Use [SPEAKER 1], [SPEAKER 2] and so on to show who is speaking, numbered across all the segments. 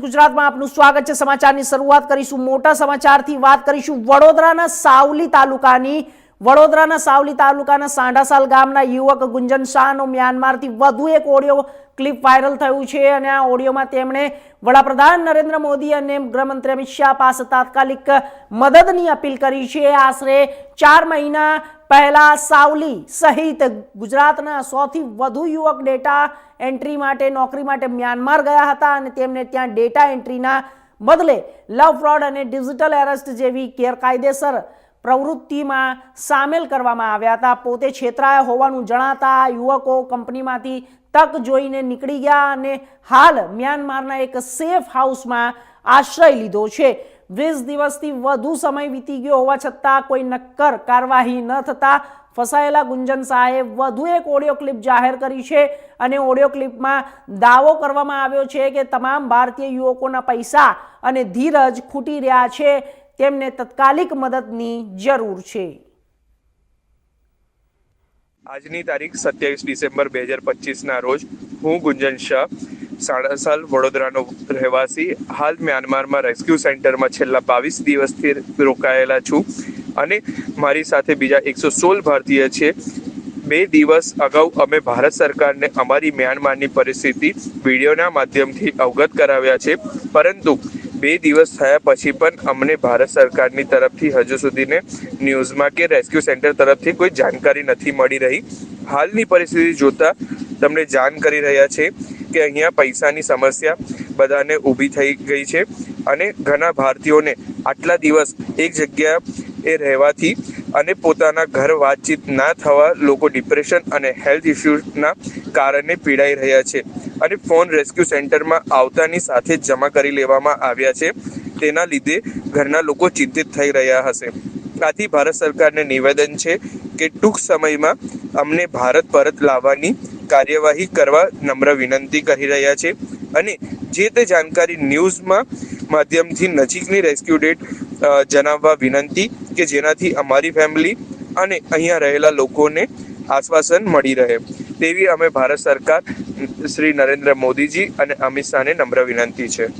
[SPEAKER 1] News ગુજરાતમાં આપનું સ્વાગત છે। સમાચારની શરૂઆત કરીશું મોટા સમાચારથી। વાત કરીશું વડોદરાના સાવલી તાલુકાના સાંઢાસાલ ગામના યુવક ગુંજન શાહનો મ્યાનમારથી વધુ એક ઓડિયો ક્લિપ વાયરલ થયું છે અને આ ઓડિયોમાં તેમણે વડાપ્રધાન નરેન્દ્ર મોદી અને ગૃહમંત્રી અમિત શાહ પાસે તાત્કાલિક મદદની અપીલ કરી છે। આશરે 4 મહિના પહેલા સાવલી સહિત ગુજરાતના 100થી વધુ યુવક ડેટા એન્ટ્રી માટે નોકરી માટે મ્યાનમાર ગયા હતા અને તેમને ત્યાં ડેટા એન્ટ્રીના બદલે લવ ફ્રોડ અને ડિજિટલ એરેસ્ટ જેવી ગેરકાયદેસર પ્રવૃત્તિમાં સામેલ કરવામાં આવ્યા હતા। પોતે છેતરાયા હોવાનું જણાતા યુવકો કંપનીમાંથી તક જોઈને નીકળી ગયા અને હાલ મ્યાનમારના એક સેફ હાઉસમાં આશ્રય લીધો છે। 20 દિવસથી વધુ સમય વીતી ગયો હોવા છતાં કોઈ નક્કર કાર્યવાહી ન થતા ફસાયેલા ગુંજન શાહે વધુ એક ઓડિયો ક્લિપ જાહેર કરી છે અને ઓડિયો ક્લિપમાં દાવો કરવામાં આવ્યો છે કે તમામ ભારતીય યુવકોના પૈસા અને ધીરજ ખૂટી રહ્યા છે, તેમને તાત્કાલિક મદદની જરૂર છે।
[SPEAKER 2] આજની તારીખ 27 ડિસેમ્બર 2025 ના રોજ હું ગુંજન શાહ સાંઢાસાલ વડોદરાનો રહેવાસી હાલ મ્યાનમારમાં રેસ્ક્યુ સેન્ટરમાં છેલ્લા 22 દિવસથી રોકાયેલા છું અને મારી સાથે બીજા 116 ભારતીય છે। 2 દિવસ અગાઉ અમે ભારત સરકારને અમારી મ્યાનમારની પરિસ્થિતિ વિડીયોના માધ્યમથી અવગત કરાવ્યા છે, પરંતુ 2 દિવસ થયા પછી પણ અમને ભારત સરકારની તરફથી હજુ સુધીને ન્યૂઝમાં કે રેસ્ક્યુ સેન્ટર તરફથી કોઈ જાણકારી નથી મળી રહી। હાલની પરિસ્થિતિ જોતા તમને જાણ કરી રહ્યા છે કે અહીંયા પૈસાની સમસ્યા બધાને ઊભી થઈ ગઈ છે અને ઘણા ભારતીયોને આટલા દિવસ એક જગ્યાએ રહેવાથી અને પોતાના ઘર વાતચીત ના થવા લોકો ડિપ્રેશન અને હેલ્થ ઇસ્યુઝના કારણે પીડાઈ રહ્યા છે અને ફોન રેસ્ક્યુ સેન્ટરમાં આવતાની સાથે જ જમા કરી લેવામાં આવ્યા છે। તેના લીધે ઘરના લોકો ચિંતિત થઈ રહ્યા હશે। આથી ભારત સરકારને નિવેદન છે કે ટૂંક સમયમાં અમને ભારત પરત લાવવાની કાર્યવાહી કરવા નમ્ર વિનંતી કરી રહ્યા છે અને જે તે જાણકારી ન્યૂઝમાં માધ્યમથી નજીકની રેસ્ક્યુ ડેટ જણાવવા વિનંતી કે જેનાથી અમારી ફેમિલી અને અહીંયા રહેલા લોકોને આશ્વાસન મળી રહે તેવી અમે ભારત સરકાર શ્રી નરેન્દ્ર મોદીજી અને અમિત શાહને નમ્ર વિનંતી છે।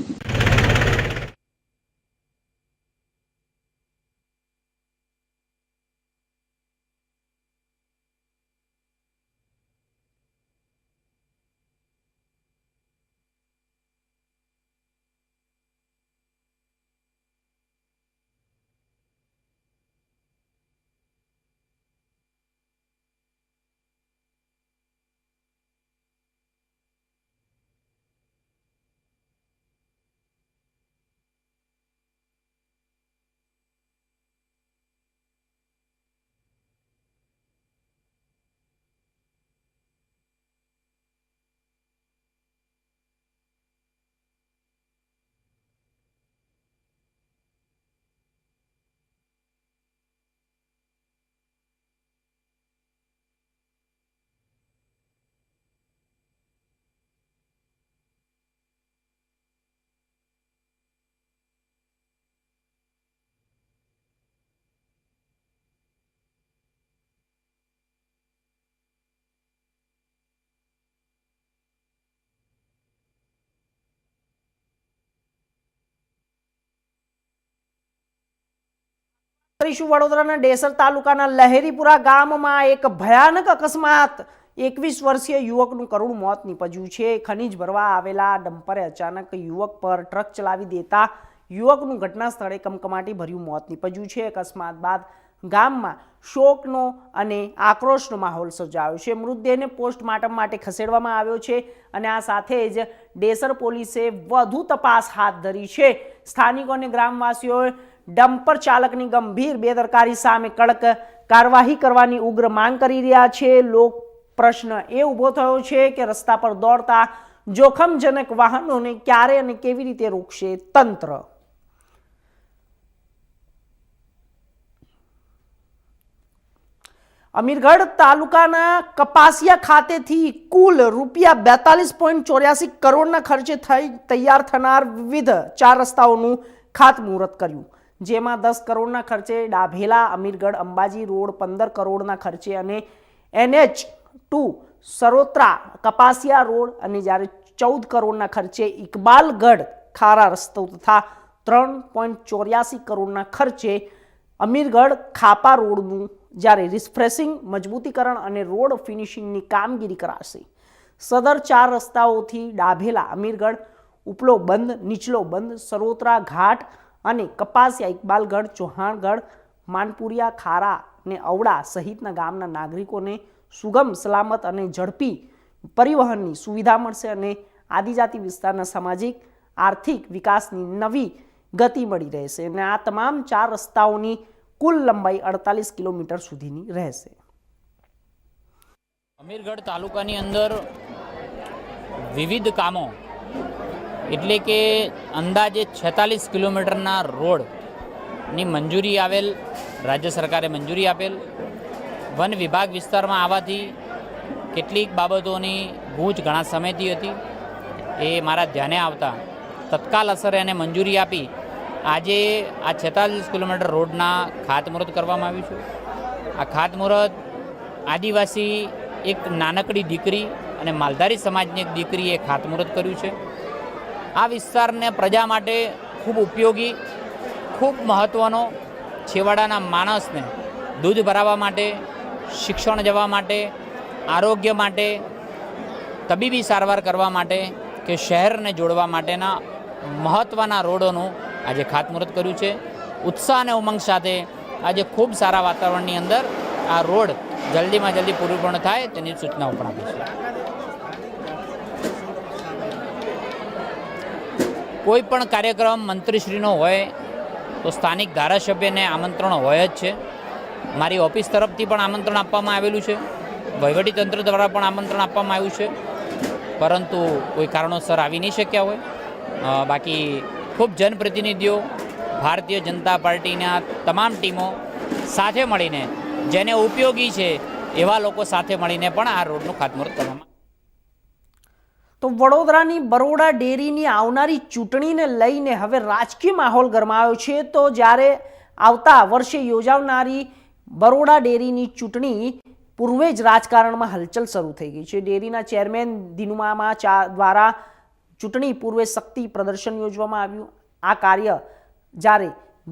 [SPEAKER 1] વડોદરાના ડેસર તાલુકાના લહેરીપુરા ગામમાં એક ભયાનક અકસ્માત 21 વર્ષીય યુવકનું કરુણ મોત નીપજ્યું છે। ખનીજ ભરવા આવેલા ડમ્પરે અચાનક યુવક પર ટ્રક ચલાવી દેતા યુવકનું ઘટના સ્થળે કમકમાટી ભર્યું મોત નીપજ્યું છે। અકસ્માત બાદ ગામમાં શોકનો અને આક્રોશનો માહોલ સર્જાયો છે। મૃતદેહને પોસ્ટમોર્ટમ માટે ખસેડવામાં આવ્યો છે અને આ સાથે જ ડેસર પોલીસે વધુ તપાસ હાથ ધરી છે। સ્થાનિકો અને ગ્રામવાસીઓએ ડમ્પર ચાલકની ગંભીર બેદરકારી સામે કડક કાર્યવાહી કરવાની ઉગ્ર માંગ કરી રહ્યા છે। લોક પ્રશ્ન એ ઊભો થયો છે કે રસ્તા પર દોડતા જોખમજનક વાહનોને ક્યારે અને કેવી રીતે રોકશે તંત્ર। અમીરગઢ તાલુકાના કપાસિયા ખાતેથી કુલ રૂપિયા 42.84 કરોડના ખર્ચે તૈયાર થનાર વિવિધ 4 રસ્તાઓનું ખાતમુહૂર્ત કર્યું, જેમાં 10 કરોડના ખર્ચે ડાભેલા અમીરગઢ અંબાજી રોડ, 15 કરોડના ખર્ચે અને NH2 સરોત્રા કપાસિયા રોડ અને જ્યારે 14 કરોડના ખર્ચે ઇકબાલગઢ ખારા રસ્તો તથા 3.84 કરોડના ખર્ચે અમીરગઢ ખાપા રોડનું જ્યારે રિફ્રેશિંગ, મજબૂતીકરણ અને રોડ ફિનિશિંગની કામગીરી કરાશે. સદર 4 રસ્તાઓથી ડાભેલા અમીરગઢ, ઉપલો બંધ, નીચલો બંધ, સરોત્રા ઘાટ અને કપાસિયા, ઇકબાલગઢ, ચૌહાણગઢ, માનપુરિયા, ખારા અને અવડા સહિતના ગામના નાગરિકોને સુગમ, સલામત અને ઝડપી પરિવહનની સુવિધા મળશે અને આદિજાતિ વિસ્તારના સામાજિક આર્થિક વિકાસની નવી ગતિ મળી રહેશે અને આ તમામ 4 રસ્તાઓની કુલ લંબાઈ 48 કિલોમીટર સુધીની રહેશે.
[SPEAKER 3] અમીરગઢ તાલુકાની અંદર વિવિધ કામો એટલે કે અંદાજે 46 કિલોમીટરના રોડની મંજૂરી આવેલ, રાજ્ય સરકારે મંજૂરી આપેલ. વન વિભાગ વિસ્તારમાં આવવાથી કેટલીક બાબતોની ગૂંચ ઘણા સમયથી હતી, એ મારા ધ્યાને આવતા તત્કાલ અસરે એને મંજૂરી આપી આજે આ 46 કિલોમીટર રોડના ખાતમુહૂર્ત કરવામાં આવ્યું છે. આ ખાતમુહૂર્ત આદિવાસી એક નાનકડી દીકરી અને માલધારી સમાજની એક દીકરીએ ખાતમુહૂર્ત કર્યું છે. આ વિસ્તારને પ્રજા માટે ખૂબ ઉપયોગી, ખૂબ મહત્ત્વનો, છેવાડાના માણસને દૂધ ભરાવવા માટે, શિક્ષણ જવા માટે, આરોગ્ય માટે, તબીબી સારવાર કરવા માટે કે શહેરને જોડવા માટેના મહત્ત્વના રોડોનું આજે ખાતમુહૂર્ત કર્યું છે. ઉત્સાહ અને ઉમંગ સાથે આજે ખૂબ સારા વાતાવરણની અંદર આ રોડ જલ્દીમાં જલ્દી પૂર્ણ થાય તેની સૂચનાઓ પણ આપી છે. કોઈ પણ કાર્યક્રમ મંત્રીશ્રીનો હોય તો સ્થાનિક ધારાસભ્યને આમંત્રણ હોય જ છે. મારી ઓફિસ તરફથી પણ આમંત્રણ આપવામાં આવેલું છે, વહીવટીતંત્ર દ્વારા પણ આમંત્રણ આપવામાં આવ્યું છે, પરંતુ કોઈ કારણોસર આવી નહીં શક્યા હોય. બાકી ખૂબ જનપ્રતિનિધિઓ, ભારતીય જનતા પાર્ટીના તમામ ટીમો સાથે મળીને, જેને ઉપયોગી છે એવા લોકો સાથે મળીને પણ આ રોડનું ખાતમુહૂર્ત કરવામાં.
[SPEAKER 1] તો વડોદરાની બરોડા ડેરીની આવનારી ચૂંટણીને લઈને હવે રાજકીય માહોલ ગરમાયો છે. તો જ્યારે આવતા વર્ષે યોજાનારી બરોડા ડેરીની ચૂંટણી પૂર્વે જ રાજકારણમાં હલચલ શરૂ થઈ ગઈ છે. ડેરીના ચેરમેન દિનુમામા દ્વારા ચૂંટણી પૂર્વે શક્તિ પ્રદર્શન યોજવામાં આવ્યું. આ કાર્ય જ્યારે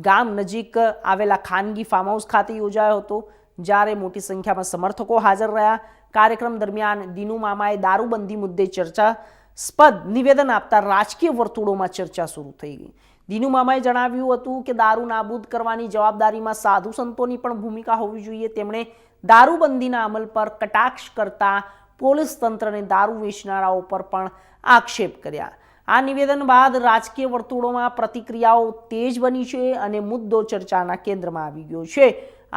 [SPEAKER 1] ગામ નજીક આવેલા ખાનગી ફાર્મ હાઉસ ખાતે યોજાયો હતો, જ્યારે મોટી સંખ્યામાં સમર્થકો હાજર રહ્યા. કાર્યક્રમ દરમિયાન દિનુમામાએ દારૂબંધી મુદ્દે ચર્ચાસ્પદ નિવેદન આપતા રાજકીય વર્તુળોમાં ચર્ચા શરૂ થઈ ગઈ. દિનુમામાએ જણાવ્યું હતું કે દારૂ નાબૂદ કરવાની જવાબદારીમાં સાધુ સંતોની પણ ભૂમિકા હોવી જોઈએ. તેમણે દારૂબંધીના અમલ પર કટાક્ષ કરતા પોલીસ તંત્રને દારૂ વેચનારાઓ પર પણ આક્ષેપ કર્યા. આ નિવેદન બાદ રાજકીય વર્તુળોમાં પ્રતિક્રિયાઓ તેજ બની છે અને મુદ્દો ચર્ચાના કેન્દ્રમાં આવી ગયો છે.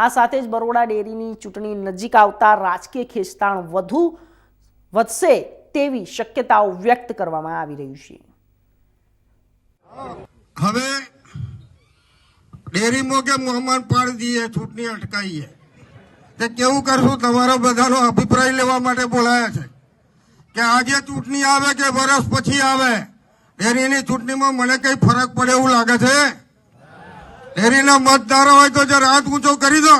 [SPEAKER 1] આ સાથે જ બરોડા ડેરીની ચૂંટણી નજીક આવતા રાજકીય ખેંચતાણ વધશે તેવી શક્યતાઓ વ્યક્ત કરવામાં આવી રહી છે.
[SPEAKER 4] હવે ડેરીમાં કે મહેમાન પાડી દઈએ, ચૂંટણી અટકાઈએ, તે કેવું કરશું? તમારો બધાનો અભિપ્રાય લેવા માટે બોલાયા છે કે આજે ચૂંટણી આવે કે વર્ષ પછી આવે, ડેરીની ચૂંટણીમાં મને કઈ ફરક પડે એવું લાગે છે? ડેરીના મતદારો હોય તો જરા હાથ ઊંચો કરી દો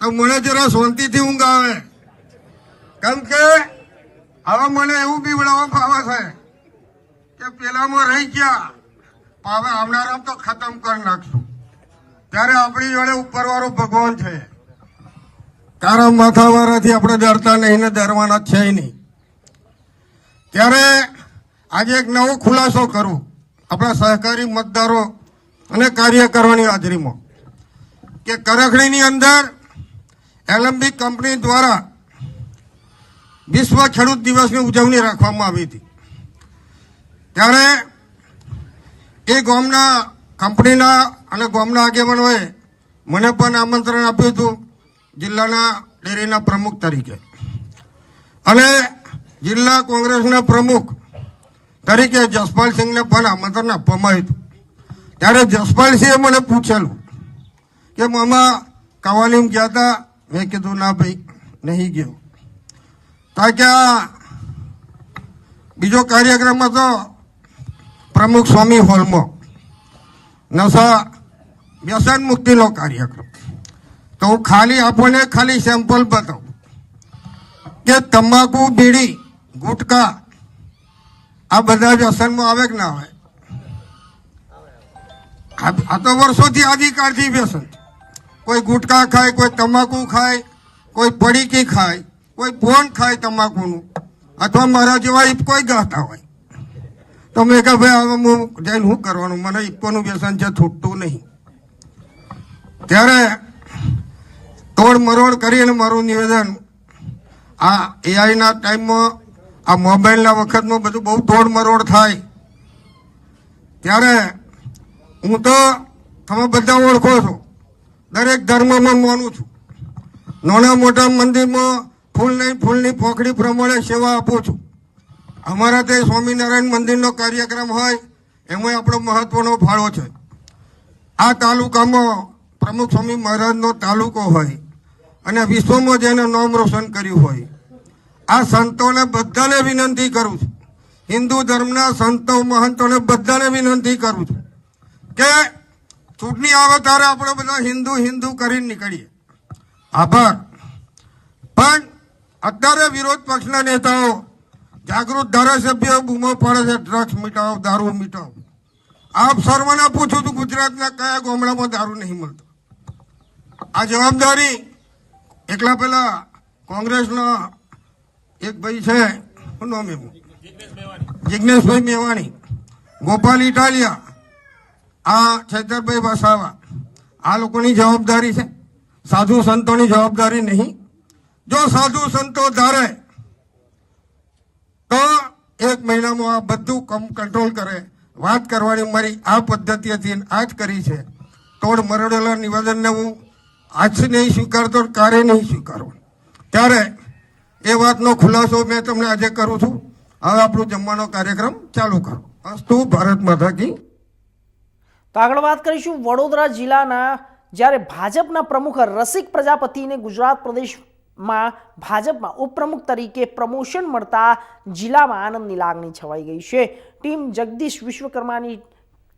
[SPEAKER 4] તો મને જરા શાંતિથી ઊંઘ આવે. કેમ કે હવે મને એવું બીવડાવવા ફાવે છે કે પેલામાં રહી ગયા, હવે આવનારા તો ખતમ કરી નાખશું. ત્યારે આપણી જોડે ઉપરવાળો ભગવાન છે. તારા માથાવાળાથી આપણે ડરતા નહીં ને ડરવાના છે નહીં. ત્યારે આજે એક નવો ખુલાસો કરું આપણા સહકારી મતદારો અને કાર્યકરોની હાજરીમાં કે કરખડીની અંદર એલેમ્બિક કંપની દ્વારા વિશ્વ ખેડૂત દિવસની ઉજવણી રાખવામાં આવી હતી. ત્યારે એ ગામના કંપનીના અને ગામના આગેવાનોએ મને પણ આમંત્રણ આપ્યું હતું જિલ્લાના ડેરીના પ્રમુખ તરીકે, અને જિલ્લા કોંગ્રેસના પ્રમુખ તરીકે જસપાલસિંહને પણ આમંત્રણ આપવામાં આવ્યું હતું. ત્યારે જસપાલસિંહે મને પૂછેલું કે મામા કવાલીમ ગયા હતા? મેં કીધું ના ભાઈ, નહીં ગયો. તાક્યા બીજો કાર્યક્રમ હતો પ્રમુખ સ્વામી હોલમાં, નશા વ્યસન મુક્તિનો કાર્યક્રમ. તો હું આપણને ખાલી સેમ્પલ બતાવું કે તમાકુ, બીડી, ગુટકા આ બધા વ્યસનમાં આવે કે ના આવે? આ તો વર્ષોથી આદિકાળથી વ્યસન. કોઈ ગુટખા ખાય, કોઈ તમાકુ ખાય, કોઈ પડીકી ખાય, કોઈ પોન ખાય તમાકુનું, અથવા મારા જેવા ઈપકોય ગાતા હોય. તો મેં કહ્યું ભાઈ હવે હું જઈને શું કરવાનું, મને ઈપકોનું વ્યસન છે, છૂટતું નહીં. ત્યારે તોડ મરોડ કરીને મારું નિવેદન, આ એઆઈના ટાઈમમાં, આ મોબાઈલના વખતમાં બધું બહુ તોડ મરોડ થાય. ત્યારે હું તો તમે બધા ઓળખો છો, દરેક ધર્મમાં માનું છું. નાના મોટા મંદિરમાં ફૂલની પોખડી પ્રમાણે સેવા આપું છું. અમારા તે સ્વામિનારાયણ મંદિરનો કાર્યક્રમ હોય એમાં આપણો મહત્વનો ફાળો છે. આ તાલુકામાં પ્રમુખ સ્વામી મહારાજનો તાલુકો હોય અને વિશ્વમાં જેને નામ રોશન કર્યું હોય, આ સંતોને બધાને વિનંતી કરું છું, હિન્દુ ધર્મના સંતો મહંતોને બધાને વિનંતી કરું છું કે ચૂંટણી આવે ત્યારે આપણે બધા હિન્દુ હિન્દુ કરીને નીકળીએ. આભાર. પણ અત્યારે વિરોધ પક્ષના નેતાઓ, જાગૃત ધારાસભ્યો બૂમો પાડે છે, ડ્રગ્સ મિટાવો, દારૂ મિટાવો. આપ સર્વને પૂછું છું, ગુજરાતના કયા ગામડામાં દારૂ નહીં મળતો? આ જવાબદારી એકલા પેલા કોંગ્રેસના એક ભાઈ છે, શું નામ એનું, જિજ્ઞેશભાઈ મેવાણી, ગોપાલ ઇટાલિયા, આ છેતરભાઈ વસાવા, આ લોકોની જવાબદારી છે, સાધુ સંતોની જવાબદારી નહીં. જો સાધુ સંતો ધારે તો 1 મહિનામાં આ બધું કંટ્રોલ કરે. વાત કરવાની મારી આ પદ્ધતિથી આ જ કરી છે. તોડ મરડેલા નિવેદનને હું આજથી નહીં સ્વીકારતો, ક્યારે નહીં સ્વીકારું. ત્યારે એ વાતનો ખુલાસો મેં તમને આજે કરું છું. હવે આપણું જમવાનો કાર્યક્રમ ચાલુ કરો. અસ્તુ. ભારત માતા કી.
[SPEAKER 1] તો આગળ વાત કરીશું વડોદરા જિલ્લાના, જ્યારે ભાજપના પ્રમુખ રસિક પ્રજાપતિને ગુજરાત પ્રદેશમાં ભાજપમાં ઉપપ્રમુખ તરીકે પ્રમોશન મળતા જિલ્લામાં આનંદની લાગણી છવાઈ ગઈ છે. ટીમ જગદીશ વિશ્વકર્માની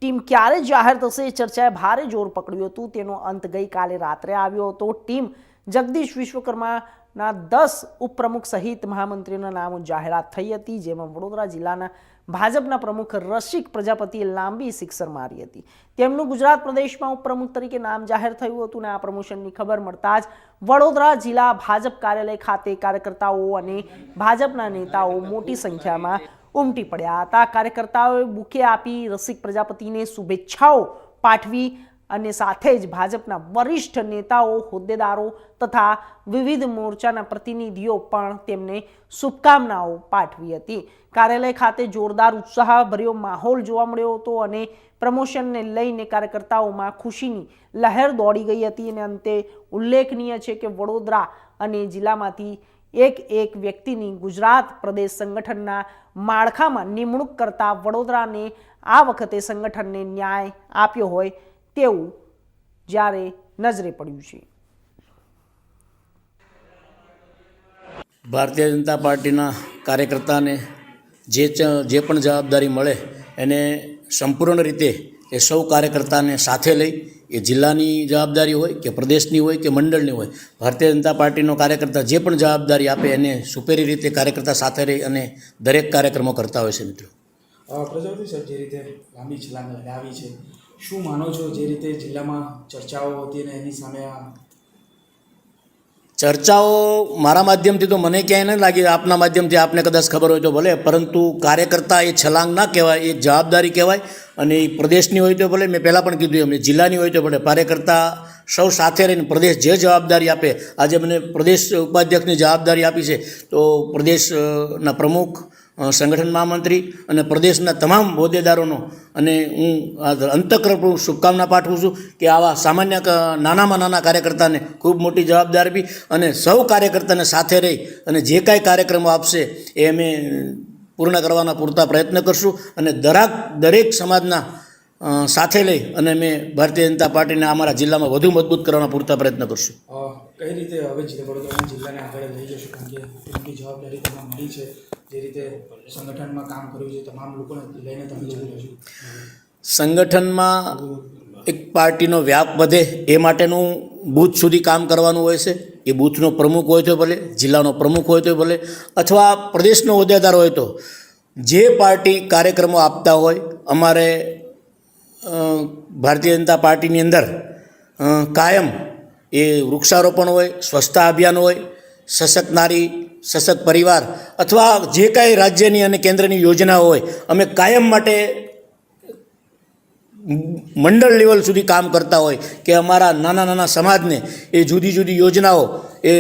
[SPEAKER 1] ટીમ ક્યારે જાહેર થશે, ચર્ચાએ ભારે જોર પકડ્યું હતું. તેનો અંત ગઈકાલે રાત્રે આવ્યો હતો. ટીમ જગદીશ વિશ્વકર્માના 10 ઉપપ્રમુખ સહિત મહામંત્રીના નામો જાહેરાત થઈ હતી, જેમાં વડોદરા જિલ્લાના ભાજપના પ્રમુખ રસિક પ્રજાપતિએ લાંબી સિક્સર મારી હતી. તેમનું ગુજરાત પ્રદેશમાં ઉપપ્રમુખ તરીકે નામ જાહેર થયું હતું અને આ પ્રમોશનની ખબર મળતા જ વડોદરા જિલ્લા ભાજપ કાર્યાલય ખાતે કાર્યકર્તાઓ અને ભાજપના નેતાઓ મોટી સંખ્યામાં ઉમટી પડ્યા હતા. કાર્યકર્તાઓએ બુકે આપી રસિક પ્રજાપતિને શુભેચ્છાઓ પાઠવી અને સાથે જ ભાજપના વરિષ્ઠ નેતાઓ, હોદ્દેદારો તથા વિવિધ મોરચાના પ્રતિનિધિઓ પણ તેમને શુભકામનાઓ પાઠવી હતી. કાર્યાલય ખાતે જોરદાર ઉત્સાહભર્યો માહોલ જોવા મળ્યો હતો અને પ્રમોશનને લઈને કાર્યકર્તાઓમાં ખુશીની લહેર દોડી ગઈ હતી. અને અંતે ઉલ્લેખનીય છે કે વડોદરા અને જિલ્લામાંથી એક વ્યક્તિની ગુજરાત પ્રદેશ સંગઠનના માળખામાં નિમણૂક કરતા વડોદરાને આ વખતે સંગઠનને ન્યાય આપ્યો હોય તેવું જ્યારે નજરે પડ્યું છે.
[SPEAKER 5] ભારતીય જનતા પાર્ટીના કાર્યકર્તાને જે પણ જવાબદારી મળે એને સંપૂર્ણ રીતે એ સૌ કાર્યકર્તાને સાથે લઈ, એ જિલ્લાની જવાબદારી હોય કે પ્રદેશની હોય કે મંડળની હોય, ભારતીય જનતા પાર્ટીનો કાર્યકર્તા જે પણ જવાબદારી આપે એને સુપેરી રીતે કાર્યકર્તા સાથે રહી અને દરેક કાર્યક્રમો કરતા હોય છે. મિત્રો,
[SPEAKER 6] પ્રજાપતિ સાહેબ, જે રીતે લાંબી છલાંગ લગાવી છે, શું માનો છો જે રીતે જિલ્લામાં ચર્ચાઓ હતી અને એની સામે
[SPEAKER 5] ચર્ચાઓ મારા માધ્યમથી તો મને ક્યાંય ન લાગી, આપના માધ્યમથી આપને કદાચ ખબર હોય તો ભલે, પરંતુ કાર્યકર્તા એ છલાંગ ના કહેવાય, એ જવાબદારી કહેવાય. અને એ પ્રદેશની હોય તો ભલે, મેં પહેલાં પણ કીધું એમને, જિલ્લાની હોય તો ભલે, કાર્યકર્તા સૌ સાથે રહીને પ્રદેશ જે જવાબદારી આપે, આજે મને પ્રદેશ ઉપાધ્યક્ષની જવાબદારી આપી છે, તો પ્રદેશના પ્રમુખ, સંગઠન મહામંત્રી અને પ્રદેશના તમામ હોદ્દેદારોનો અને હું અંતઃકરણ શુભકામના પાઠવું છું કે આવા સામાન્ય નાનામાં નાના કાર્યકર્તાને ખૂબ મોટી જવાબદારી આપી અને સૌ કાર્યકર્તાને સાથે રહી અને જે કાંઈ કાર્યક્રમો આપશે એ અમે પૂર્ણ કરવાના પૂરતા પ્રયત્ન કરશું અને દરેક સમાજના સાથે લઈ અને અમે ભારતીય જનતા પાર્ટીને અમારા જિલ્લામાં વધુ મજબૂત કરવાના પૂરતા પ્રયત્ન કરશું.
[SPEAKER 6] કઈ રીતે હવે વડોદરા જિલ્લાને આગળ લઈ જશું, કારણ કે એટલી જવાબદારી તમને મળી છે, જે રીતે સંગઠનમાં કામ કર્યું છે, તમામ લોકોને લઈને તમે જઈ રહેશું?
[SPEAKER 5] સંગઠનમાં એક પાર્ટીનો વ્યાપ વધે એ માટેનું બૂથ સુધી કામ કરવાનું હોય છે. એ બૂથનો પ્રમુખ હોય તો ભલે, જિલ્લાનો પ્રમુખ હોય તો ભલે, અથવા પ્રદેશનો હોદ્દેદાર હોય તો જે પાર્ટી કાર્યક્રમો આપતા હોય, અમારે ભારતીય જનતા પાર્ટીની અંદર કાયમ એ વૃક્ષારોપણ હોય, સ્વચ્છતા અભિયાન હોય, સશક્ત નારી, સશક્ત પરિવાર અથવા જે કાંઈ રાજ્યની અને કેન્દ્રની યોજનાઓ હોય, અમે કાયમ માટે મંડળ લેવલ સુધી કામ કરતા હોય કે અમારા નાના નાના સમાજને એ જુદી જુદી યોજનાઓ એ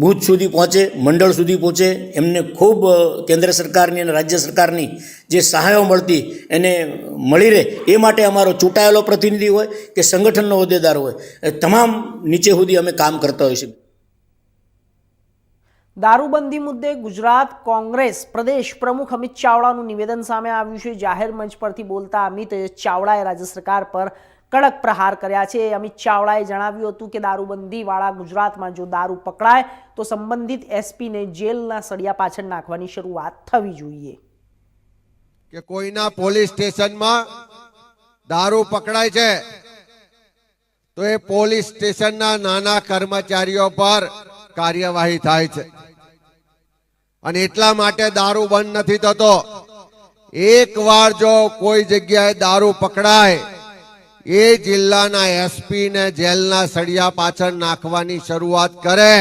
[SPEAKER 5] બૂથ સુધી પહોંચે, મંડળ સુધી પહોંચે, એમને ખૂબ કેન્દ્ર સરકારની અને રાજ્ય સરકારની જે સહાયો મળતી એને મળી રહે એ માટે અમારો ચૂંટાયેલો પ્રતિનિધિ હોય કે સંગઠનનો હોદ્દેદાર હોય, એ તમામ નીચે સુધી અમે કામ કરતા હોઈએ છીએ.
[SPEAKER 1] દારૂબંધી મુદ્દે ગુજરાત કોંગ્રેસ પ્રદેશ પ્રમુખ અમિત ચાવડાનું નિવેદન સામે આવ્યું છે. જાહેર મંચ પરથી બોલતા અમિત ચાવડાએ રાજ્ય સરકાર પર કડક પ્રહાર કર્યા છે. અમિત ચાવડાએ જણાવ્યું હતું કે દારૂબંધીવાળા ગુજરાતમાં જો દારૂ પકડાય તો સંબંધિત એસપીને જેલના સળિયા પાછળ નાખવાની શરૂઆત થવી જોઈએ.
[SPEAKER 7] કે કોઈના પોલીસ સ્ટેશનમાં દારૂ પકડાય છે તો એ પોલીસ સ્ટેશનના નાના કર્મચારીઓ પર કાર્યવાહી થાય છે. અને એટલા માટે દારૂ બંધ નથી થતો. એકવાર જો કોઈ જગ્યાએ દારૂ પકડાય એ જિલ્લાના એસપી ને જેલના સળિયા પાછળ નાખવાની શરૂઆત કરે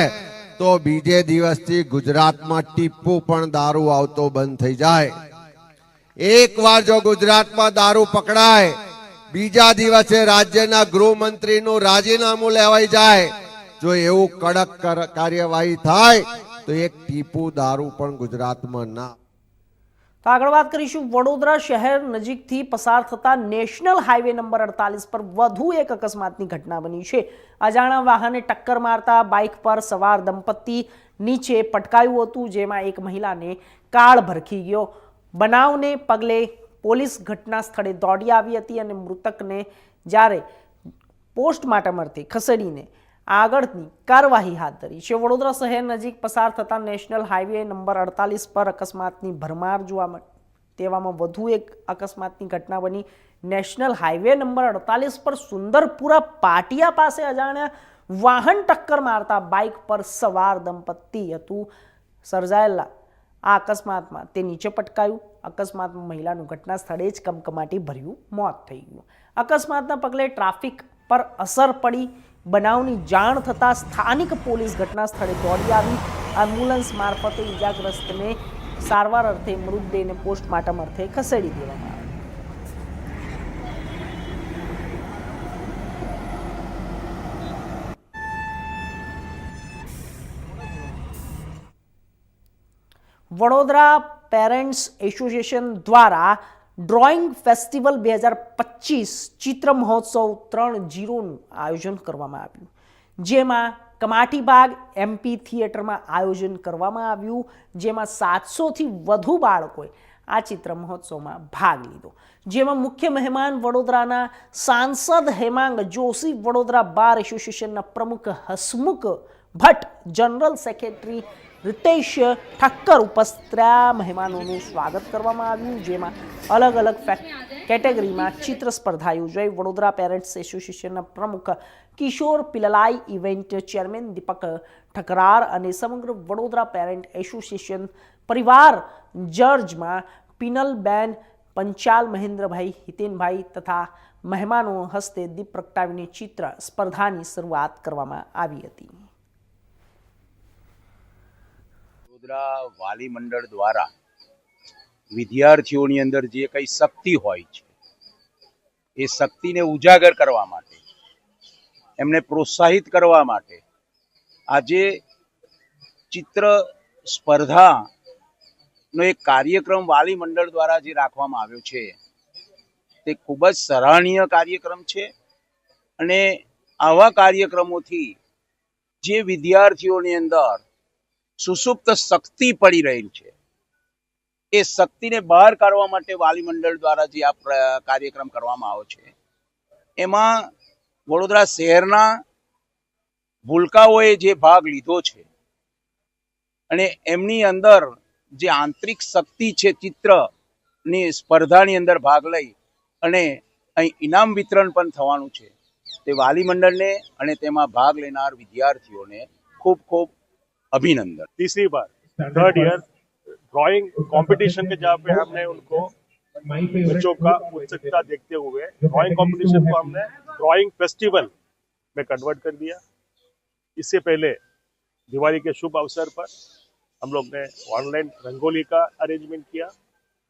[SPEAKER 7] તો બીજે દિવસથી ગુજરાતમાં ટીપુ પણ દારૂ આવતો બંધ થઈ જાય. એકવાર જો ગુજરાતમાં દારૂ પકડાય બીજા દિવસે રાજ્યના ગૃહમંત્રીનું રાજીનામું લેવાઈ જાય. જો એવું કડક કાર્યવાહી થાય તો એક ટીપુ દારૂ પણ ગુજરાતમાં ના.
[SPEAKER 1] તો આગળ વાત કરીશું. વડોદરા શહેર નજીકથી પસાર થતા નેશનલ હાઈવે નંબર 48 પર વધુ એક અકસ્માતની ઘટના બની છે. અજાણ્યા વાહને ટક્કર મારતા બાઇક પર સવાર દંપતી નીચે પટકાયું હતું, જેમાં એક મહિલાને કાળ ભરખી ગયો. બનાવને પગલે પોલીસ ઘટના સ્થળે દોડી આવી હતી અને મૃતકને જ્યારે પોસ્ટમોર્ટમ અર્થે ખસેડીને આગળની કાર્યવાહી હાથ ધરી છે. વડોદરા શહેર નજીક પસાર થતા નેશનલ હાઈવે નંબર 48 પર અકસ્માતની ભરમાર જોવા મળી. તેવામાં વધુ એક અકસ્માતની ઘટના બની. નેશનલ હાઈવે નંબર 48 પર સુંદરપુરા પાટિયા પાસે અજાણ્યા વાહન ટક્કર મારતા બાઇક પર સવાર દંપતી હતું. સર્જાયેલા આ અકસ્માતમાં તે નીચે પટકાયું. અકસ્માતમાં મહિલાનું ઘટના સ્થળે જ કમકમાટી ભર્યું મોત થઈ ગયું. અકસ્માતના પગલે ટ્રાફિક પર અસર પડી. બનાવની જાણ થતાં સ્થાનિક પોલીસ ઘટના સ્થળે દોડી આવી. એમ્બ્યુલન્સ મારફતે ઇજાગ્રસ્તને સારવાર અર્થે મૃતદેહને પોસ્ટમોર્ટમ અર્થે ખસેડી દેવામાં આવ્યો. વડોદરા પેરેન્ટ્સ એસોસિએશન દ્વારા ડ્રોઈંગ ફેસ્ટિવલ 2025 ચિત્ર મહોત્સવ 3.0નું આયોજન કરવામાં આવ્યું, જેમાં કમાટી બાગ એમપી થિયેટરમાં આયોજન કરવામાં આવ્યું, જેમાં 700થી વધુ બાળકોએ આ ચિત્ર મહોત્સવમાં ભાગ લીધો. જેમાં મુખ્ય મહેમાન વડોદરાના સાંસદ હેમાંગ જોશી, વડોદરા બાર એસોસિએશનના પ્રમુખ હસમુખ ભટ્ટ, જનરલ સેક્રેટરી रितेश ठक्कर उपस्थित रहा. મહેમાનોનું સ્વાગત કરવામાં આવ્યું, જેમાં અલગ અલગ કેટેગરીમાં ચિત્ર સ્પર્ધા યોજાઈ. વડોદરા પેરેન્ટ્સ એસોસિએશનના પ્રમુખ કિશોર પિલલાઈ, ઇવેન્ટ ચેરમેન દીપક ઠકરાર અને સમગ્ર વડોદરા પેરેન્ટ એસોસિએશન પરિવાર જર્જમાં પિનલબેન પંચાલ, મહેન્દ્રભાઈ, હિતેનભાઈ તથા મહેમાનો હસ્તે દીપ પ્રગટાવીને ચિત્ર સ્પર્ધાની શરૂઆત કરવામાં આવી હતી.
[SPEAKER 8] વડોદરા વાલી મંડળ દ્વારા વિદ્યાર્થીઓની અંદર જે કઈ શક્તિ હોય છે એ શક્તિને ઉજાગર કરવા માટે, એમને પ્રોત્સાહિત કરવા માટે આજે ચિત્ર સ્પર્ધાનો એક કાર્યક્રમ વાલી મંડળ દ્વારા જે રાખવામાં આવ્યો છે તે ખૂબ જ સરાહનીય કાર્યક્રમ છે. અને આવા કાર્યક્રમોથી જે વિદ્યાર્થીઓની અંદર સુસુપ્ત શક્તિ પડી રહી છે એ શક્તિને બહાર કાઢવા માટે વાલી મંડળ દ્વારા જે આ કાર્યક્રમ કરવામાં આવ્યો છે એમાં વડોદરા શહેરના ભૂલકાઓએ જે ભાગ લીધો છે અને એમની અંદર જે આંતરિક શક્તિ છે ચિત્રની સ્પર્ધાની અંદર ભાગ લઈ અને અહીં ઇનામ વિતરણ પણ થવાનું છે, તે વાલી મંડળને અને તેમાં ભાગ લેનાર વિદ્યાર્થીઓને ખૂબ ખૂબ अभिनंदन.
[SPEAKER 9] तीसरी बार 3rd ईयर ड्राइंग कंपटीशन के जहाँ पे हमने उनको बच्चों का उत्सुकता देखते हुए ड्राइंग कंपटीशन को हमने ड्राइंग फेस्टिवल में कन्वर्ट कर दिया। इससे पहले दिवाली के शुभ अवसर पर हम लोग ने ऑनलाइन रंगोली का अरेंजमेंट किया,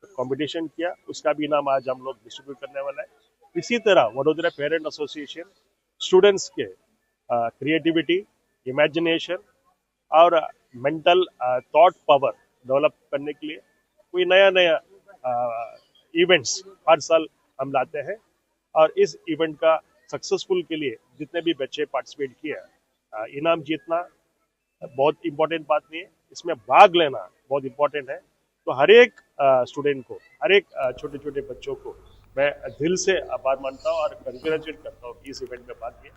[SPEAKER 9] कंपटीशन किया, उसका भी इनाम आज हम लोग डिस्ट्रीब्यूट करने वाला है। इसी तरह वडोदरा पेरेंट एसोसिएशन स्टूडेंट्स के क्रिएटिविटी, इमेजिनेशन और मेंटल थॉट पावर डेवलप करने के लिए कोई नया इवेंट्स हर साल हम लाते हैं। और इस इवेंट का सक्सेसफुल के लिए जितने भी बच्चे पार्टिसिपेट किए, इनाम जीतना बहुत इम्पोर्टेंट बात नहीं है, इसमें भाग लेना बहुत इम्पोर्टेंट है। तो हर एक स्टूडेंट को, हर एक छोटे छोटे बच्चों को मैं दिल से आभार मानता हूँ और कंग्रेचुलेट करता हूँ कि इस इवेंट में भाग लिया।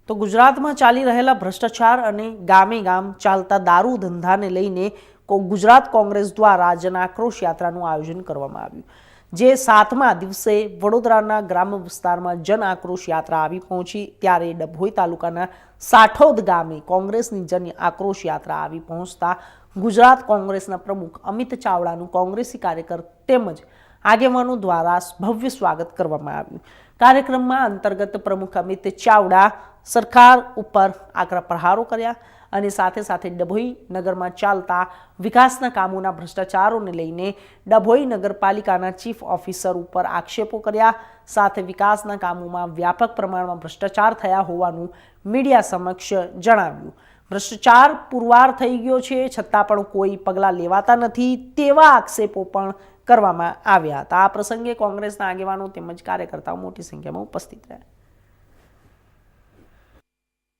[SPEAKER 1] તો ગુજરાતમાં ચાલી રહેલા ભ્રષ્ટાચાર અને ગામે ગામ ચાલતા દારૂ ધંધાને લઈને ગુજરાત કોંગ્રેસ દ્વારા જન આક્રોશ યાત્રાનું આયોજન કરવામાં આવ્યું, જે 7મા દિવસે વડોદરાના ગ્રામ્ય વિસ્તારમાં જન આક્રોશ યાત્રા આવી પહોંચી ત્યારે ડભોઈ તાલુકાના સાઠોદ ગામે કોંગ્રેસની જન આક્રોશ યાત્રા આવી પહોંચતા ગુજરાત કોંગ્રેસના પ્રમુખ અમિત ચાવડાનું કોંગ્રેસી કાર્યકર તેમજ આગેવાનો દ્વારા ભવ્ય સ્વાગત કરવામાં આવ્યું। કાર્યક્રમમાં અંતર્ગત પ્રમુખ અમિત ચાવડા સરકાર ઉપર આકરા પ્રહારો કર્યા અને સાથે સાથે ડભોઈ નગરમાં ચાલતા વિકાસના કામોના ભ્રષ્ટાચારોને લઈને ડભોઈ નગરપાલિકાના ચીફ ઓફિસર ઉપર આક્ષેપો કર્યા, સાથે વિકાસના કામોમાં વ્યાપક પ્રમાણમાં ભ્રષ્ટાચાર થયા હોવાનું મીડિયા સમક્ષ જણાવ્યું। ભ્રષ્ટાચાર પુરવાર થઈ ગયો છે છતાં પણ કોઈ પગલાં લેવાતા નથી તેવા આક્ષેપો પણ કરવામાં આવ્યા હતા। આ પ્રસંગે કોંગ્રેસના આગેવાનો તેમજ કાર્યકર્તાઓ મોટી સંખ્યામાં ઉપસ્થિત રહ્યા।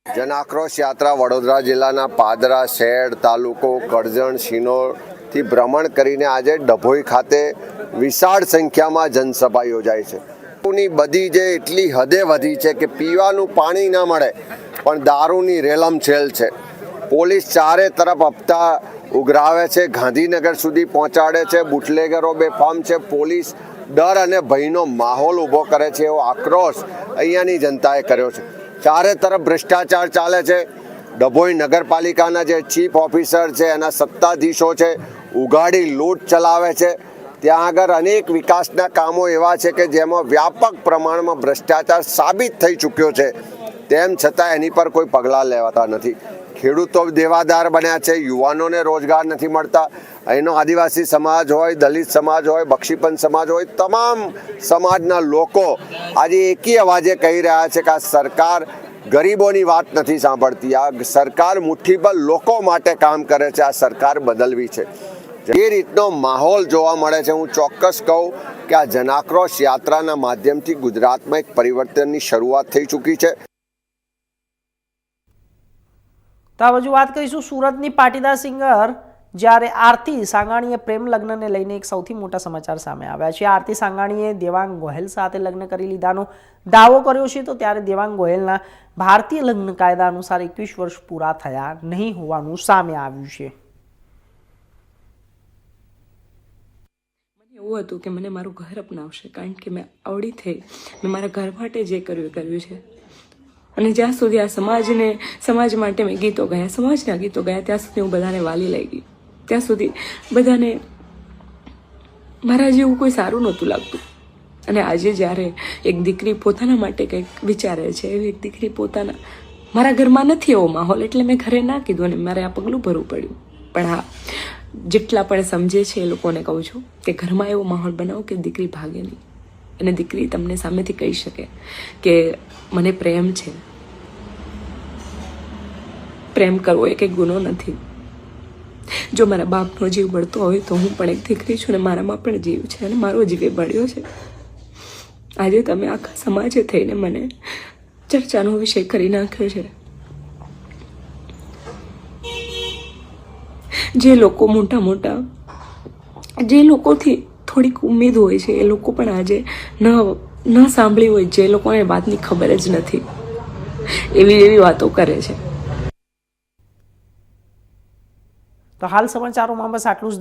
[SPEAKER 7] જન આક્રોશ યાત્રા વડોદરા જિલ્લાના પાદરા, શહેડ, તાલુકો, કરજણ, શિનોરથી ભ્રમણ કરીને આજે ડભોઈ ખાતે વિશાળ સંખ્યામાં જનસભા યોજાઈ છે। દારૂની બધી જે એટલી હદે વધી છે કે પીવાનું પાણી ન મળે પણ દારૂની રેલમછેલ છે। પોલીસ ચારે તરફ હપ્તા ઉઘરાવે છે, ગાંધીનગર સુધી પહોંચાડે છે, બુટલેગરો બેફામ છે, પોલીસ ડર અને ભયનો માહોલ ઊભો કરે છે એવો આક્રોશ અહીંયાની જનતાએ કર્યો છે। ચારે તરફ ભ્રષ્ટાચાર ચાલે છે। ડભોઈ નગરપાલિકાના જે ચીફ ઓફિસર છે, એના સત્તાધીશો છે, ઉઘાડી લૂંટ ચલાવે છે। ત્યાં આગળ અનેક વિકાસના કામો એવા છે કે જેમાં વ્યાપક પ્રમાણમાં ભ્રષ્ટાચાર સાબિત થઈ ચૂક્યો છે, તેમ છતાં એની પર કોઈ પગલાં લેવાતા નથી। ખેડૂતો દેવાદાર બન્યા છે, યુવાનોને રોજગાર નથી મળતા। અહીંનો આદિવાસી સમાજ હોય, દલિત સમાજ હોય, બક્ષીપંચ સમાજ હોય, તમામ સમાજના લોકો આજે એકી અવાજે કહી રહ્યા છે કે આ સરકાર ગરીબોની વાત નથી સાંભળતી, આ સરકાર મુઠ્ઠીભર લોકો માટે કામ કરે છે, આ સરકાર બદલવી છે। જે રીતનો માહોલ જોવા મળે છે, હું ચોક્કસ કહું કે આ જનાક્રોશ યાત્રાના માધ્યમથી ગુજરાતમાં એક પરિવર્તનની શરૂઆત થઈ ચૂકી છે।
[SPEAKER 1] તો આ બાજુ વાત કરીશું સુરતની પાટીદાર સિંગર જ્યારે આરતી સાંગાણીએ પ્રેમ લગ્નને લઈને એક સૌથી મોટા સમાચાર સામે આવ્યા છે। આરતી સાંગાણીએ દેવાંગ ગોહેલ સાથે લગ્ન કરી લીધાનો દાવો કર્યો છે, તો ત્યારે દેવાંગ ગોહેલના ભારતીય લગ્ન કાયદા અનુસાર 21 વર્ષ પૂરા થયા નહીં હોવાનું સામે આવ્યું છે।
[SPEAKER 10] મને એવું હતું કે મને મારું ઘર અપનાવશે, કારણ કે મેં આવડી થઈ, મેં મારા ઘર માટે જે કર્યું છે। અને જ્યાં સુધી આ સમાજ માટે મેં ગીતો ગાયા, સમાજના ગીતો ગાયા, ત્યાં સુધી હું બધાને વાલી લઈ ગઈ, ત્યાં સુધી બધાને મારા જેવું કોઈ સારું નહોતું લાગતું। અને આજે જ્યારે એક દીકરી પોતાના માટે કંઈક વિચારે છે, એવી એક દીકરી પોતાના, મારા ઘરમાં નથી એવો માહોલ એટલે મેં ઘરે ના કીધું અને મારે આ પગલું ભરવું પડ્યું। પણ હા, જેટલા પણ સમજે છે એ લોકોને કહું છું કે ઘરમાં એવો માહોલ બનાવો કે દીકરી ભાગે નહીં અને દીકરી તમને સામેથી કહી શકે કે મને પ્રેમ છે। પ્રેમ કરવો એ કંઈ ગુનો નથી। જો મારા બાપનો જીવ બળતો હોય તો હું પણ એક દીકરી છું અને મારામાં પણ જીવ છે અને મારો જીવ એ બળ્યો છે। આજે તમે આખા સમાજે થઈને મને ચર્ચાનો વિષય કરી નાખ્યો છે। જે લોકો મોટા જે લોકોથી થોડીક ઉમેદ હોય છે એ લોકો પણ આજે ન સાંભળી હોય, જે લોકોને વાતની ખબર જ નથી, એવી વાતો કરે છે।
[SPEAKER 1] તો હાલ સમાચારોમાં બસ આટલું જ।